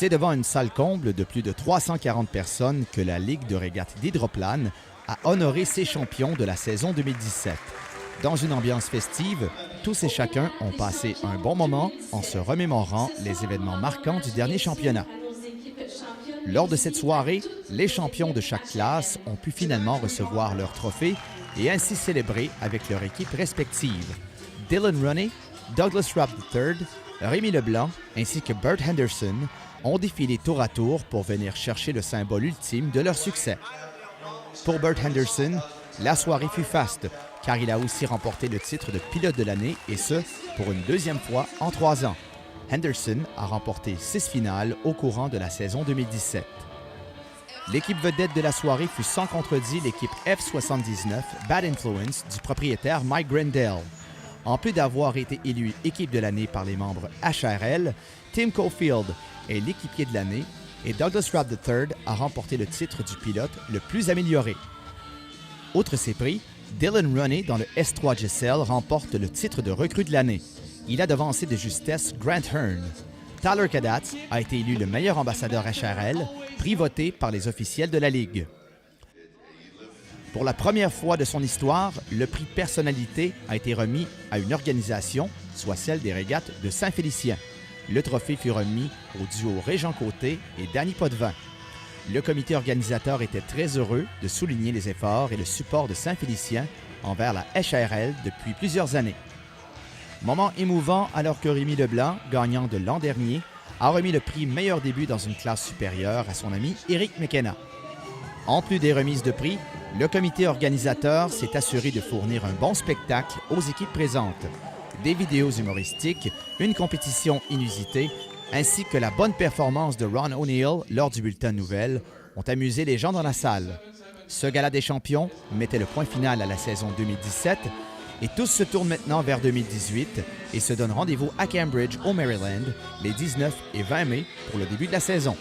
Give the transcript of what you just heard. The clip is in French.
C'est devant une salle comble de plus de 340 personnes que la Ligue de régate d'hydroplane a honoré ses champions de la saison 2017. Dans une ambiance festive, tous et chacun ont passé un bon moment en se remémorant les événements marquants du dernier championnat. Lors de cette soirée, les champions de chaque classe ont pu finalement recevoir leur trophée et ainsi célébrer avec leur équipe respective. Dylan Roney, Douglas Rapp III, Rémi Leblanc ainsi que Bert Henderson ont défilé tour à tour pour venir chercher le symbole ultime de leur succès. Pour Bert Henderson, la soirée fut faste, car il a aussi remporté le titre de pilote de l'année, et ce, pour une deuxième fois en 3 ans. Henderson a remporté 6 finales au courant de la saison 2017. L'équipe vedette de la soirée fut sans contredit l'équipe F79 Bad Influence du propriétaire Mike Grendel. En plus d'avoir été élu équipe de l'année par les membres HRL, Tim Caulfield est l'équipier de l'année et Douglas Rapp III a remporté le titre du pilote le plus amélioré. Outre ces prix, Dylan Roney dans le S3 GSL remporte le titre de recrue de l'année. Il a devancé de justesse Grant Hearn. Tyler Cadatz a été élu le meilleur ambassadeur HRL, prix voté par les officiels de la Ligue. Pour la première fois de son histoire, le prix personnalité a été remis à une organisation, soit celle des régates de Saint-Félicien. Le trophée fut remis au duo Régent Côté et Danny Potvin. Le comité organisateur était très heureux de souligner les efforts et le support de Saint-Félicien envers la HRL depuis plusieurs années. Moment émouvant alors que Rémi Leblanc, gagnant de l'an dernier, a remis le prix meilleur début dans une classe supérieure à son ami Éric McKenna. En plus des remises de prix, le comité organisateur s'est assuré de fournir un bon spectacle aux équipes présentes. Des vidéos humoristiques, une compétition inusitée, ainsi que la bonne performance de Ron O'Neill lors du bulletin de nouvelles ont amusé les gens dans la salle. Ce gala des champions mettait le point final à la saison 2017 et tous se tournent maintenant vers 2018 et se donnent rendez-vous à Cambridge, au Maryland, les 19 et 20 mai pour le début de la saison.